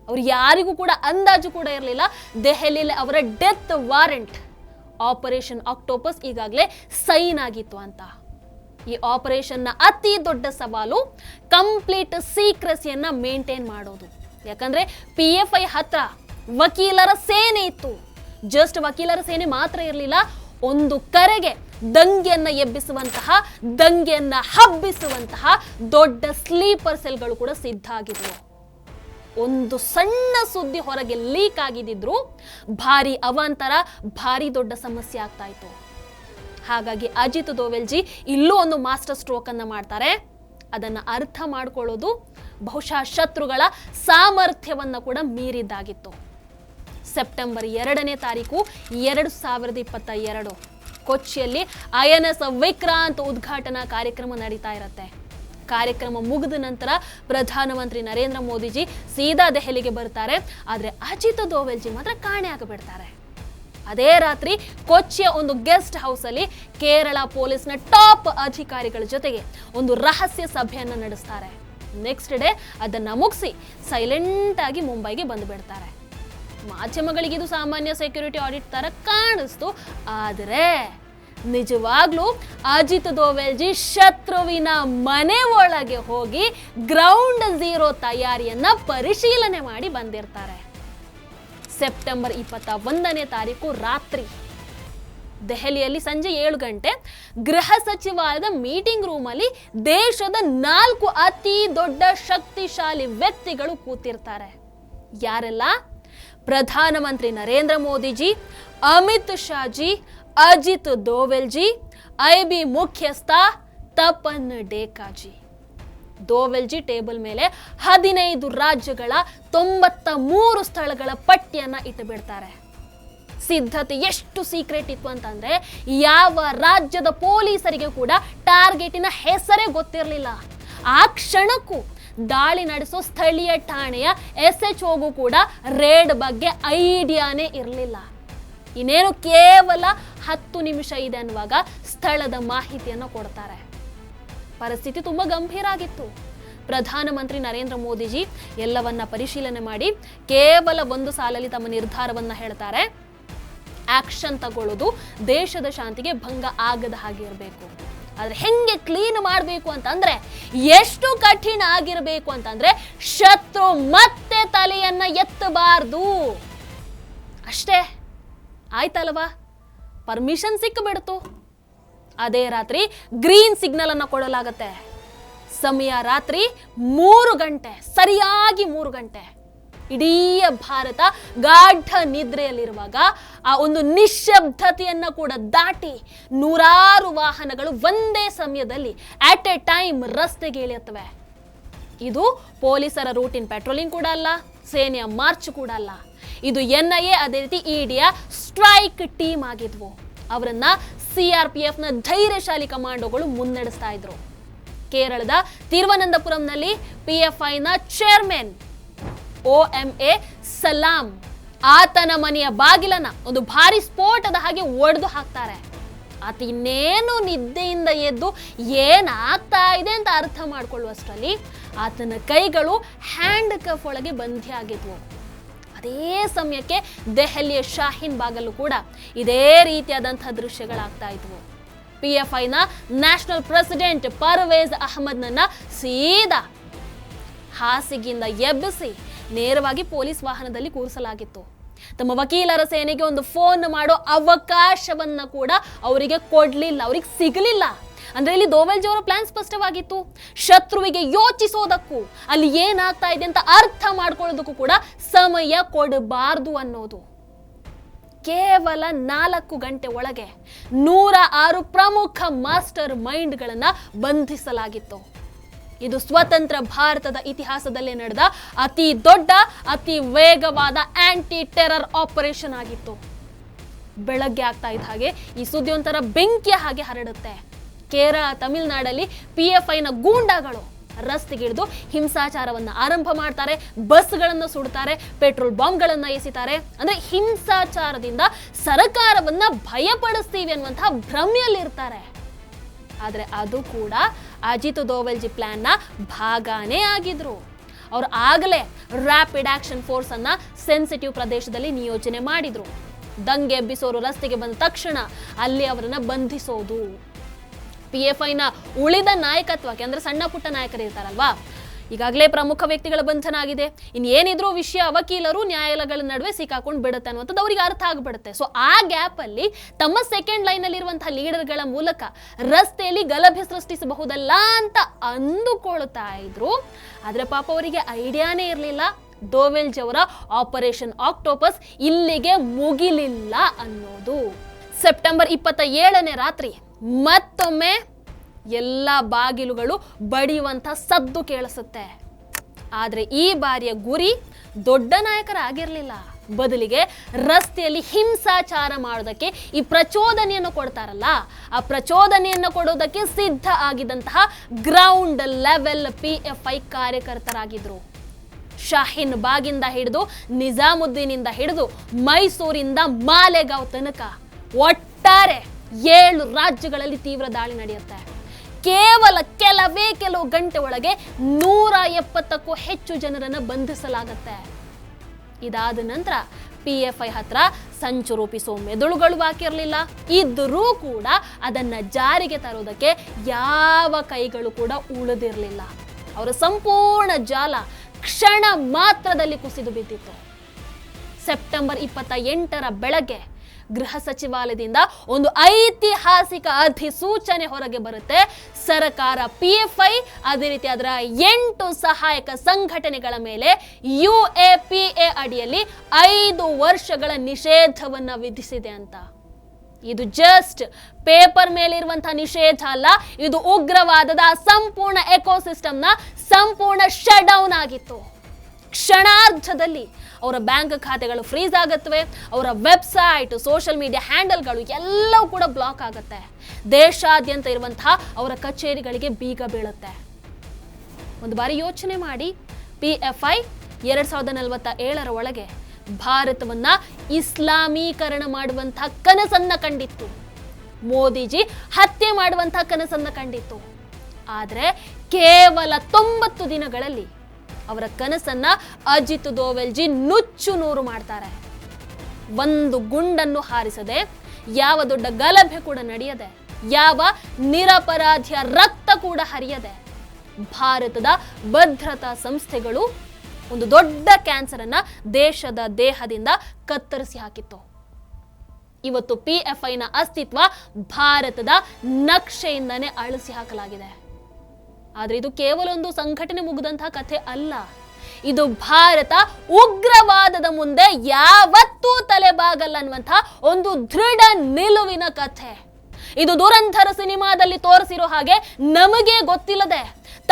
ಅವ್ರು ಯಾರಿಗೂ ಕೂಡ ಅಂದಾಜು ಕೂಡ ಇರಲಿಲ್ಲ. ದೆಹಲಿಯಲ್ಲಿ ಅವರ ಡೆತ್ ವಾರೆಂಟ್ ಆಪರೇಷನ್ ಆಕ್ಟೋಪಸ್ ಈಗಾಗಲೇ ಸೈನ್ ಆಗಿತ್ತು ಅಂತ. ಈ ಆಪರೇಷನ್ನ ಅತಿ ದೊಡ್ಡ ಸವಾಲು ಕಂಪ್ಲೀಟ್ ಸೀಕ್ರೆಸಿಯನ್ನ ಮೇಂಟೈನ್ ಮಾಡೋದು. ಯಾಕಂದ್ರೆ PFI ಹತ್ರ ವಕೀಲರ ಸೇನೆ ಇತ್ತು. ಜಸ್ಟ್ ವಕೀಲರ ಸೇನೆ ಮಾತ್ರ ಇರಲಿಲ್ಲ, ಒಂದು ಕರೆಗೆ ದಂಗೆಯನ್ನ ಎಬ್ಬಿಸುವಂತಹ, ದಂಗೆಯನ್ನ ಹಬ್ಬಿಸುವಂತಹ ದೊಡ್ಡ ಸ್ಲೀಪರ್ ಸೆಲ್ಗಳು ಕೂಡ ಸಿದ್ಧ ಆಗಿದ್ರು. ಒಂದು ಸಣ್ಣ ಸುದ್ದಿ ಹೊರಗೆ ಲೀಕ್ ಆಗಿದ್ರು ಭಾರಿ ಅವಾಂತರ, ಭಾರಿ ದೊಡ್ಡ ಸಮಸ್ಯೆ ಆಗ್ತಾ ಇತ್ತು. ಹಾಗಾಗಿ ಅಜಿತ್ ದೋವಲ್ಜಿ ಇಲ್ಲೂ ಒಂದು ಮಾಸ್ಟರ್ ಸ್ಟ್ರೋಕ್ ಅನ್ನ ಮಾಡ್ತಾರೆ. ಅದನ್ನ ಅರ್ಥ ಮಾಡ್ಕೊಳ್ಳೋದು ಬಹುಶಃ ಶತ್ರುಗಳ ಸಾಮರ್ಥ್ಯವನ್ನ ಕೂಡ ಮೀರಿದ್ದಾಗಿತ್ತು. ಸೆಪ್ಟೆಂಬರ್ 2ನೇ ತಾರೀಕು 2022 ಕೊಚ್ಚಿಯಲ್ಲಿ INS ವಿಕ್ರಾಂತ್ ಉದ್ಘಾಟನಾ ಕಾರ್ಯಕ್ರಮ ನಡೀತಾ ಇರುತ್ತೆ. ಕಾರ್ಯಕ್ರಮ ಮುಗಿದ ನಂತರ ಪ್ರಧಾನಮಂತ್ರಿ ನರೇಂದ್ರ ಮೋದಿಜಿ ಸೀದಾ ದೆಹಲಿಗೆ ಬರ್ತಾರೆ. ಆದರೆ ಅಜಿತ್ ದೋವಲ್ಜಿ ಮಾತ್ರ ಕಾಣೆ ಆಗಿಬಿಡ್ತಾರೆ. ಅದೇ ರಾತ್ರಿ ಕೊಚ್ಚಿಯ ಒಂದು ಗೆಸ್ಟ್ ಹೌಸ್ ಅಲ್ಲಿ ಕೇರಳ ಪೊಲೀಸ್ನ ಟಾಪ್ ಅಧಿಕಾರಿಗಳ ಜೊತೆಗೆ ಒಂದು ರಹಸ್ಯ ಸಭೆಯನ್ನ ನಡೆಸ್ತಾರೆ. ನೆಕ್ಸ್ಟ್ ಡೇ ಅದನ್ನ ಮುಗಿಸಿ ಸೈಲೆಂಟ್ ಆಗಿ ಮುಂಬೈಗೆ ಬಂದು ಬಿಡ್ತಾರೆ. ಮಾಧ್ಯಮಗಳಿಗೆ ಇದು ಸಾಮಾನ್ಯ ಸೆಕ್ಯೂರಿಟಿ ಆಡಿಟ್ ತರ ಕಾಣಿಸ್ತು. ಆದರೆ ನಿಜವಾಗ್ಲೂ ಅಜಿತ್ ದೋವಲ್ಜಿ ಶತ್ರುವಿನ ಮನೆ ಒಳಗೆ ಹೋಗಿ ಗ್ರೌಂಡ್ ಝೀರೋ ತಯಾರಿಯನ್ನ ಪರಿಶೀಲನೆ ಮಾಡಿ ಬಂದಿರ್ತಾರೆ. ಸೆಪ್ಟೆಂಬರ್ 21ನೇ ತಾರೀಕು ರಾತ್ರಿ ದೆಹಲಿಯಲ್ಲಿ ಸಂಜೆ 7 ಗಂಟೆ ಗೃಹ ಸಚಿವಾಲಯದ ಮೀಟಿಂಗ್ ರೂಮಲ್ಲಿ ದೇಶದ 4 ಅತಿ ದೊಡ್ಡ ಶಕ್ತಿಶಾಲಿ ವ್ಯಕ್ತಿಗಳು ಕೂತಿರ್ತಾರೆ. ಯಾರೆಲ್ಲ? ಪ್ರಧಾನಮಂತ್ರಿ ನರೇಂದ್ರ ಮೋದಿಜಿ, ಅಮಿತ್ ಶಾಜಿ, ಅಜಿತ್ ದೋವಲ್ಜಿ, IB ಮುಖ್ಯಸ್ಥ ತಪನ್ ಡೇಕಾಜಿ. ದೋವಲ್ಜಿ ಟೇಬಲ್ ಮೇಲೆ 15 ರಾಜ್ಯಗಳ 93 ಸ್ಥಳಗಳ ಪಟ್ಟಿಯನ್ನ ಇಟ್ಟು ಬಿಡ್ತಾರೆ. ಸಿದ್ಧತೆ ಎಷ್ಟು ಸೀಕ್ರೆಟ್ ಇತ್ತು ಅಂತಂದ್ರೆ ಯಾವ ರಾಜ್ಯದ ಪೊಲೀಸರಿಗೆ ಕೂಡ ಟಾರ್ಗೆಟಿನ ಹೆಸರೇ ಗೊತ್ತಿರಲಿಲ್ಲ. ಆ ಕ್ಷಣಕ್ಕೂ ದಾಳಿ ನಡೆಸೋ ಸ್ಥಳೀಯ ಠಾಣೆಯ SHOಗೂ ಕೂಡ ರೇಡ್ ಬಗ್ಗೆ ಐಡಿಯಾನೇ ಇರಲಿಲ್ಲ. ಇನ್ನೇನು ಕೇವಲ 10 ನಿಮಿಷ ಇದೆ ಅನ್ನುವಾಗ ಸ್ಥಳದ ಮಾಹಿತಿಯನ್ನು ಕೊಡ್ತಾರೆ. ಪರಿಸ್ಥಿತಿ ತುಂಬಾ ಗಂಭೀರ ಆಗಿತ್ತು. ಪ್ರಧಾನಮಂತ್ರಿ ನರೇಂದ್ರ ಮೋದಿಜಿ ಎಲ್ಲವನ್ನ ಪರಿಶೀಲನೆ ಮಾಡಿ ಕೇವಲ ಒಂದು ಸಾಲಲ್ಲಿ ತಮ್ಮ ನಿರ್ಧಾರವನ್ನ ಹೇಳ್ತಾರೆ. ಆಕ್ಷನ್ ತಗೊಳ್ಳೋದು ದೇಶದ ಶಾಂತಿಗೆ ಭಂಗ ಆಗದ ಹಾಗೆ ಇರಬೇಕು. ಆದ್ರೆ ಹೆಂಗೆ ಕ್ಲೀನ್ ಮಾಡಬೇಕು ಅಂತಂದ್ರೆ ಎಷ್ಟು ಕಠಿಣ ಆಗಿರಬೇಕು ಅಂತಂದ್ರೆ ಶತ್ರು ಮತ್ತೆ ತಲೆಯನ್ನ ಎತ್ತಬಾರ್ದು. ಅಷ್ಟೇ ಆಯ್ತಲ್ವಾ? ಪರ್ಮಿಷನ್ ಸಿಕ್ಕಿಬಿಡ್ತು. ಅದೇ ರಾತ್ರಿ ಗ್ರೀನ್ ಸಿಗ್ನಲ್ ಅನ್ನ ಕೊಡಲಾಗತ್ತೆ. ಸಮಯ ರಾತ್ರಿ 3 ಗಂಟೆ, ಸರಿಯಾಗಿ 3 ಗಂಟೆ. ಇಡೀ ಭಾರತ ಗಾಢ ನಿದ್ರೆಯಲ್ಲಿರುವಾಗ ಆ ಒಂದು ನಿಶ್ಶಬ್ದತೆಯನ್ನ ಕೂಡ ದಾಟಿ ನೂರಾರು ವಾಹನಗಳು ಒಂದೇ ಸಮಯದಲ್ಲಿ ಅಟ್ ಎ ಟೈಮ್ ರಸ್ತೆಗೆ ಇಳಿಯುತ್ತವೆ. ಇದು ಪೊಲೀಸರ ರೂಟಿನ್ ಪೆಟ್ರೋಲಿಂಗ್ ಕೂಡ ಅಲ್ಲ, ಸೇನೆಯ ಮಾರ್ಚ್ ಕೂಡ ಅಲ್ಲ. ಇದು NIA ಅದೇ ರೀತಿ EDಯ ಸ್ಟ್ರೈಕ್ ಟೀಮ್ ಆಗಿದ್ವು. ಅವರನ್ನ CRPFನ ಧೈರ್ಯಶಾಲಿ ಕಮಾಂಡೋಗಳು ಮುನ್ನಡೆಸ್ತಾ ಇದ್ರು. ಕೇರಳದ ತಿರುವನಂತಪುರಂನಲ್ಲಿ PFIನ ಚೇರ್ಮನ್ OMA ಸಲಾಂ ಆತನ ಮನೆಯ ಬಾಗಿಲನ್ನ ಒಂದು ಭಾರಿ ಸ್ಫೋಟದ ಹಾಗೆ ಒಡೆದು ಹಾಕ್ತಾರೆ. ಆತ ಇನ್ನೇನು ನಿದ್ದೆಯಿಂದ ಎದ್ದು ಏನಾಗ್ತಾ ಇದೆ ಅಂತ ಅರ್ಥ ಮಾಡ್ಕೊಳ್ಳುವಷ್ಟರಲ್ಲಿ ಆತನ ಕೈಗಳು ಹ್ಯಾಂಡ್ ಕಫ್ ಒಳಗೆ ಬಂಧಿ ಆಗಿದ್ವು. ಅದೇ ಸಮಯಕ್ಕೆ ದೆಹಲಿಯ ಶಾಹೀನ್ ಬಾಗಲ್ಲೂ ಕೂಡ ಇದೇ ರೀತಿಯಾದಂತಹ ದೃಶ್ಯಗಳಾಗ್ತಾ ಇದ್ವು. PFIನ ನ್ಯಾಷನಲ್ ಪ್ರೆಸಿಡೆಂಟ್ ಪರ್ವೇಜ್ ಅಹಮದ್ನನ್ನ ಸೀದಾ ಹಾಸಿಗೆಯಿಂದ ಎಬ್ಬಿಸಿ ನೇರವಾಗಿ ಪೊಲೀಸ್ ವಾಹನದಲ್ಲಿ ಕೂರಿಸಲಾಗಿತ್ತು. ತಮ್ಮ ವಕೀಲರ ಸೇನೆಗೆ ಒಂದು ಫೋನ್ ಮಾಡೋ ಅವಕಾಶವನ್ನ ಕೂಡ ಅವರಿಗೆ ಕೊಡ್ಲಿಲ್ಲ, ಅವ್ರಿಗೆ ಸಿಗಲಿಲ್ಲ. ಅಂದ್ರೆ ಇಲ್ಲಿ ದೋವಲ್ಜಿ ಅವರ ಪ್ಲಾನ್ ಸ್ಪಷ್ಟವಾಗಿತ್ತು. ಶತ್ರುವಿಗೆ ಯೋಚಿಸೋದಕ್ಕೂ ಅಲ್ಲಿ ಏನಾಗ್ತಾ ಇದೆ ಅಂತ ಅರ್ಥ ಮಾಡ್ಕೊಳ್ಳೋದಕ್ಕೂ ಕೂಡ ಸಮಯ ಕೊಡಬಾರ್ದು ಅನ್ನೋದು. ಕೇವಲ 4 ಗಂಟೆ ಒಳಗೆ 106 ಪ್ರಮುಖ ಮಾಸ್ಟರ್ ಮೈಂಡ್ಗಳನ್ನ ಬಂಧಿಸಲಾಗಿತ್ತು. ಇದು ಸ್ವತಂತ್ರ ಭಾರತದ ಇತಿಹಾಸದಲ್ಲೇ ನಡೆದ ಅತಿ ದೊಡ್ಡ, ಅತಿ ವೇಗವಾದ ಆಂಟಿ ಟೆರರ್ ಆಪರೇಷನ್ ಆಗಿತ್ತು. ಬೆಳಗ್ಗೆ ಆಗ್ತಾ ಇದ್ದ ಹಾಗೆ ಈ ಸುದ್ದಿ ಒಂಥರ ಬೆಂಕಿಯ ಹಾಗೆ ಹರಡುತ್ತೆ. ಕೇರಳ, ತಮಿಳುನಾಡಲ್ಲಿ PFIನ ಗೂಂಡಾಗಳು ರಸ್ತೆಗಿಳಿದು ಹಿಂಸಾಚಾರವನ್ನ ಆರಂಭ ಮಾಡ್ತಾರೆ. ಬಸ್ಗಳನ್ನು ಸುಡ್ತಾರೆ, ಪೆಟ್ರೋಲ್ ಬಾಂಬ್ಗಳನ್ನ ಎಸಿತಾರೆ. ಅಂದ್ರೆ ಹಿಂಸಾಚಾರದಿಂದ ಸರ್ಕಾರವನ್ನ ಭಯಪಡಿಸ್ತೀವಿ ಅನ್ನುವಂತಹ ಭ್ರಮೆಯಲ್ಲಿರ್ತಾರೆ. ಆದ್ರೆ ಅದು ಕೂಡ ಅಜಿತ್ ದೋವಲ್ಜಿ ಪ್ಲಾನ್ನ ಭಾಗನೇ ಆಗಿದ್ರು. ಅವ್ರು ಆಗಲೇ ರ್ಯಾಪಿಡ್ ಆಕ್ಷನ್ ಫೋರ್ಸ್ ಅನ್ನ ಸೆನ್ಸಿಟಿವ್ ಪ್ರದೇಶದಲ್ಲಿ ನಿಯೋಜನೆ ಮಾಡಿದ್ರು. ದಂಗೆ ಎಬ್ಬಿಸೋರು ರಸ್ತೆಗೆ ಬಂದ ತಕ್ಷಣ ಅಲ್ಲಿ ಅವರನ್ನ ಬಂಧಿಸೋದು. PFIನ ಉಳಿದ ನಾಯಕತ್ವಕ್ಕೆ, ಅಂದ್ರೆ ಸಣ್ಣ ಪುಟ್ಟ ನಾಯಕರು ಇರ್ತಾರಲ್ವಾ, ಈಗಾಗಲೇ ಪ್ರಮುಖ ವ್ಯಕ್ತಿಗಳ ಬಂಧನ ಆಗಿದೆ. ಇನ್ನೇನಿದ್ರು ವಿಷಯ ವಕೀಲರು ನ್ಯಾಯಾಲಯಗಳ ನಡುವೆ ಸಿಕ್ಕಾಕೊಂಡು ಬಿಡುತ್ತೆ ಅನ್ನುವಂಥದ್ದು ಅವರಿಗೆ ಅರ್ಥ ಆಗ್ಬಿಡುತ್ತೆ. ಸೊ ಆ ಗ್ಯಾಪ್ ಅಲ್ಲಿ ತಮ್ಮ ಸೆಕೆಂಡ್ ಲೈನ್ ಅಲ್ಲಿ ಇರುವಂತಹ ಲೀಡರ್ಗಳ ಮೂಲಕ ರಸ್ತೆಯಲ್ಲಿ ಗಲಭೆ ಸೃಷ್ಟಿಸಬಹುದಲ್ಲ ಅಂತ ಅಂದುಕೊಳ್ತಾ ಇದ್ರು. ಆದ್ರೆ ಪಾಪ ಅವರಿಗೆ ಐಡಿಯಾನೇ ಇರಲಿಲ್ಲ ದೋವಲ್ಜಿ ಅವರ ಆಪರೇಷನ್ ಆಕ್ಟೋಪಸ್ ಇಲ್ಲಿಗೆ ಮುಗಿಲಿಲ್ಲ ಅನ್ನೋದು. ಸೆಪ್ಟೆಂಬರ್ 27ನೇ ರಾತ್ರಿ ಮತ್ತೊಮ್ಮೆ ಎಲ್ಲ ಬಾಗಿಲುಗಳು ಬಡಿಯುವಂಥ ಸದ್ದು ಕೇಳಿಸುತ್ತೆ. ಆದರೆ ಈ ಬಾರಿಯ ಗುರಿ ದೊಡ್ಡ ನಾಯಕರಾಗಿರಲಿಲ್ಲ. ಬದಲಿಗೆ ರಸ್ತೆಯಲ್ಲಿ ಹಿಂಸಾಚಾರ ಮಾಡೋದಕ್ಕೆ ಈ ಪ್ರಚೋದನೆಯನ್ನು ಕೊಡ್ತಾರಲ್ಲ, ಆ ಪ್ರಚೋದನೆಯನ್ನು ಕೊಡೋದಕ್ಕೆ ಸಿದ್ಧ ಆಗಿದ್ದಂತಹ ಗ್ರೌಂಡ್ ಲೆವೆಲ್ PFI ಕಾರ್ಯಕರ್ತರಾಗಿದ್ರು. ಶಾಹೀನ್ ಬಾಗಿಂದ ಹಿಡಿದು ನಿಜಾಮುದ್ದೀನಿಂದ ಹಿಡಿದು ಮೈಸೂರಿಂದ ಮಾಲೆಗಾಂವ್ ತನಕ ಒಟ್ಟಾರೆ 7 ರಾಜ್ಯಗಳಲ್ಲಿ ತೀವ್ರ ದಾಳಿ ನಡೆಯುತ್ತೆ. ಕೇವಲ ಕೆಲವು ಗಂಟೆ ಒಳಗೆ 170ಕ್ಕೂ ಹೆಚ್ಚು ಜನರನ್ನು ಬಂಧಿಸಲಾಗತ್ತೆ. ಇದಾದ ನಂತರ PFI ಹತ್ರ ಸಂಚು ರೂಪಿಸೋ ಮೆದುಳುಗಳು ಬಾಕಿ ಇರಲಿಲ್ಲ. ಇದ್ರೂ ಕೂಡ ಅದನ್ನ ಜಾರಿಗೆ ತರೋದಕ್ಕೆ ಯಾವ ಕೈಗಳು ಕೂಡ ಉಳಿದಿರಲಿಲ್ಲ. ಅವರ ಸಂಪೂರ್ಣ ಜಾಲ ಕ್ಷಣ ಮಾತ್ರದಲ್ಲಿ ಕುಸಿದು ಬಿದ್ದಿತ್ತು. ಸೆಪ್ಟೆಂಬರ್ 28ರ ಬೆಳಗ್ಗೆ ಗೃಹ ಸಚಿವಾಲಯದಿಂದ ಒಂದು ಐತಿಹಾಸಿಕ ಅಧಿಸೂಚನೆ ಹೊರಗೆ ಬರುತ್ತೆ. ಸರ್ಕಾರ PFI ಅದೇ ರೀತಿ ಅದರ 8 ಸಹಾಯಕ ಸಂಘಟನೆಗಳ ಮೇಲೆ UAPA ಅಡಿಯಲ್ಲಿ 5 ವರ್ಷಗಳ ನಿಷೇಧವನ್ನ ವಿಧಿಸಿದೆ ಅಂತ. ಇದು ಜಸ್ಟ್ ಪೇಪರ್ ಮೇಲೆ ಇರುವಂತಹ ನಿಷೇಧ ಅಲ್ಲ, ಇದು ಉಗ್ರವಾದದ ಸಂಪೂರ್ಣ ಎಕೋಸಿಸ್ಟಮ್ನ ಸಂಪೂರ್ಣ ಶಟ್ ಡೌನ್ ಆಗಿತ್ತು. ಕ್ಷಣಾರ್ಧದಲ್ಲಿ ಅವರ ಬ್ಯಾಂಕ್ ಖಾತೆಗಳು ಫ್ರೀಸ್ ಆಗುತ್ತವೆ, ಅವರ ವೆಬ್ಸೈಟ್, ಸೋಷಿಯಲ್ ಮೀಡಿಯಾ ಹ್ಯಾಂಡಲ್ಗಳು ಎಲ್ಲವೂ ಕೂಡ ಬ್ಲಾಕ್ ಆಗುತ್ತೆ. ದೇಶಾದ್ಯಂತ ಇರುವಂತಹ ಅವರ ಕಚೇರಿಗಳಿಗೆ ಬೀಗ ಬೀಳುತ್ತೆ. ಒಂದು ಬಾರಿ ಯೋಚನೆ ಮಾಡಿ, PFI 2047ರ ಒಳಗೆ ಭಾರತವನ್ನ ಇಸ್ಲಾಮೀಕರಣ ಮಾಡುವಂತಹ ಕನಸನ್ನ ಕಂಡಿತ್ತು. ಮೋದಿಜಿ ಹತ್ಯೆ ಮಾಡುವಂತಹ ಕನಸನ್ನ ಕಂಡಿತ್ತು. ಆದರೆ ಕೇವಲ 90 ದಿನಗಳಲ್ಲಿ ಅವರ ಕನಸನ್ನ ಅಜಿತ್ ದೋವಲ್ಜಿ ನುಚ್ಚು ನೂರು ಮಾಡ್ತಾರೆ. ಒಂದು ಗುಂಡನ್ನು ಹಾರಿಸದೆ, ಯಾವ ದೊಡ್ಡ ಗಲಭೆ ಕೂಡ ನಡೆಯದೆ, ಯಾವ ನಿರಪರಾಧಿಯ ರಕ್ತ ಕೂಡ ಹರಿಯದೆ ಭಾರತದ ಭದ್ರತಾ ಸಂಸ್ಥೆಗಳು ಒಂದು ದೊಡ್ಡ ಕ್ಯಾನ್ಸರ್ ಅನ್ನ ದೇಶದ ದೇಹದಿಂದ ಕತ್ತರಿಸಿ ಹಾಕಿತ್ತು. ಇವತ್ತು PFIನ ಅಸ್ತಿತ್ವ ಭಾರತದ ನಕ್ಷೆಯಿಂದನೇ ಅಳಿಸಿ ಹಾಕಲಾಗಿದೆ. ಆದ್ರೆ ಇದು ಕೇವಲ ಒಂದು ಸಂಘಟನೆ ಮುಗಿದಂತಹ ಕಥೆ ಅಲ್ಲ. ಇದು ಭಾರತ ಉಗ್ರವಾದದ ಮುಂದೆ ಯಾವತ್ತೂ ತಲೆಬಾಗಲ್ಲ ಅನ್ನುವಂತಹ ಒಂದು ದೃಢ ನಿಲುವಿನ ಕಥೆ. ಇದು ದುರಂಧರ ಸಿನಿಮಾದಲ್ಲಿ ತೋರಿಸಿರೋ ಹಾಗೆ ನಮಗೆ ಗೊತ್ತಿಲ್ಲದೆ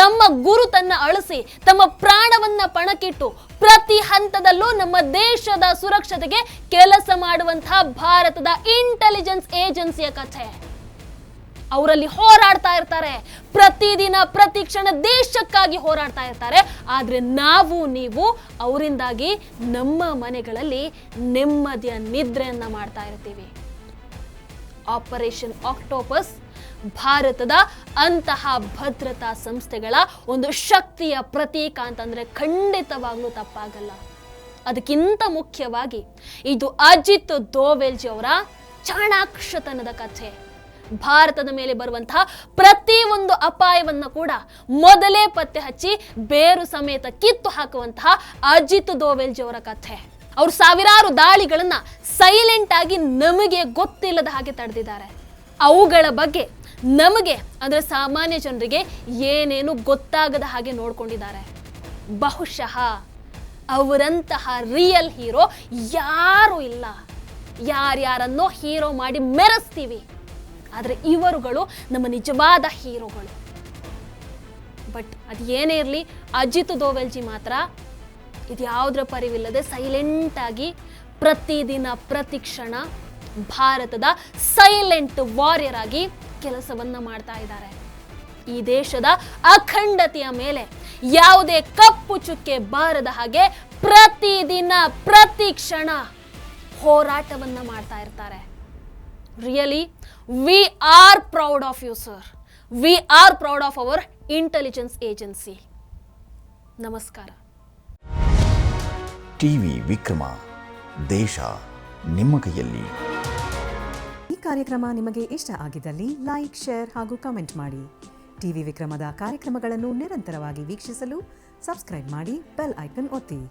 ತಮ್ಮ ಗುರುತನ್ನ ಅಳಿಸಿ ತಮ್ಮ ಪ್ರಾಣವನ್ನ ಪಣಕ್ಕಿಟ್ಟು ಪ್ರತಿ ಹಂತದಲ್ಲೂ ನಮ್ಮ ದೇಶದ ಸುರಕ್ಷತೆಗೆ ಕೆಲಸ ಮಾಡುವಂತಹ ಭಾರತದ ಇಂಟೆಲಿಜೆನ್ಸ್ ಏಜೆನ್ಸಿಯ ಕಥೆ. ಅವರಲ್ಲಿ ಹೋರಾಡ್ತಾ ಇರ್ತಾರೆ, ಪ್ರತಿದಿನ ಪ್ರತಿ ಕ್ಷಣ ದೇಶಕ್ಕಾಗಿ ಹೋರಾಡ್ತಾ ಇರ್ತಾರೆ. ಆದ್ರೆ ನಾವು ನೀವು ಅವರಿಂದಾಗಿ ನಮ್ಮ ಮನೆಗಳಲ್ಲಿ ನೆಮ್ಮದಿಯ ನಿದ್ರೆಯನ್ನ ಮಾಡ್ತಾ ಇರ್ತೀವಿ. ಆಪರೇಷನ್ ಆಕ್ಟೋಪಸ್ ಭಾರತದ ಅಂತಹ ಭದ್ರತಾ ಸಂಸ್ಥೆಗಳ ಒಂದು ಶಕ್ತಿಯ ಪ್ರತೀಕ ಅಂತಂದ್ರೆ ಖಂಡಿತವಾಗ್ಲೂ ತಪ್ಪಾಗಲ್ಲ. ಅದಕ್ಕಿಂತ ಮುಖ್ಯವಾಗಿ ಇದು ಅಜಿತ್ ದೋವಲ್ಜಿ ಅವರ ಚಾಣಾಕ್ಷತನದ ಕಥೆ. ಭಾರತದ ಮೇಲೆ ಬರುವಂತಹ ಪ್ರತಿ ಒಂದು ಅಪಾಯವನ್ನ ಕೂಡ ಮೊದಲೇ ಪತ್ತೆ ಹಚ್ಚಿ ಬೇರು ಸಮೇತ ಕಿತ್ತು ಹಾಕುವಂತಹ ಅಜಿತ್ ದೋವಲ್ಜಿ ಅವರ ಕಥೆ. ಅವರು ಸಾವಿರಾರು ದಾಳಿಗಳನ್ನ ಸೈಲೆಂಟ್ ಆಗಿ ನಮಗೆ ಗೊತ್ತಿಲ್ಲದ ಹಾಗೆ ತಡೆದಿದ್ದಾರೆ. ಅವುಗಳ ಬಗ್ಗೆ ನಮಗೆ ಅಂದ್ರೆ ಸಾಮಾನ್ಯ ಜನರಿಗೆ ಏನೇನು ಗೊತ್ತಾಗದ ಹಾಗೆ ನೋಡ್ಕೊಂಡಿದ್ದಾರೆ. ಬಹುಶಃ ಅವರಂತಹ ರಿಯಲ್ ಹೀರೋ ಯಾರು ಇಲ್ಲ. ಯಾರ್ಯಾರನ್ನೋ ಹೀರೋ ಮಾಡಿ ಮೆರೆಸ್ತೀವಿ, ಆದರೆ ಇವರುಗಳು ನಮ್ಮ ನಿಜವಾದ ಹೀರೋಗಳು. ಬಟ್ ಅದು ಏನೇ ಇರಲಿ, ಅಜಿತ್ ದೋವಲ್ಜಿ ಮಾತ್ರ ಇದ್ಯಾವುದರ ಪರಿವಿಲ್ಲದೆ ಸೈಲೆಂಟ್ ಆಗಿ ಪ್ರತಿದಿನ ಪ್ರತಿ ಕ್ಷಣ ಭಾರತದ ಸೈಲೆಂಟ್ ವಾರಿಯರ್ ಆಗಿ ಕೆಲಸವನ್ನ ಮಾಡ್ತಾ ಇದ್ದಾರೆ. ಈ ದೇಶದ ಅಖಂಡತೆಯ ಮೇಲೆ ಯಾವುದೇ ಕಪ್ಪು ಚುಕ್ಕೆ ಬಾರದ ಹಾಗೆ ಪ್ರತಿದಿನ ಪ್ರತಿ ಕ್ಷಣ ಹೋರಾಟವನ್ನ ಮಾಡ್ತಾ ಇರ್ತಾರೆ. Really we are proud of you sir. We are proud of our intelligence agency. ನಮಸ್ಕಾರ. ಟಿವಿ ವಿಕ್ರಮ, ದೇಶ ನಿಮ್ಮ ಕೈಯಲ್ಲಿ. ಈ ಕಾರ್ಯಕ್ರಮ ನಿಮಗೆ ಇಷ್ಟ ಆಗಿದ್ದಲ್ಲಿ ಲೈಕ್, ಶೇರ್ ಹಾಗೂ ಕಮೆಂಟ್ ಮಾಡಿ. ಟಿವಿ ವಿಕ್ರಮದ ಕಾರ್ಯಕ್ರಮಗಳನ್ನು ನಿರಂತರವಾಗಿ ವೀಕ್ಷಿಸಲು ಸಬ್ಸ್ಕ್ರೈಬ್ ಮಾಡಿ, ಬೆಲ್ ಐಕನ್ ಒತ್ತಿ.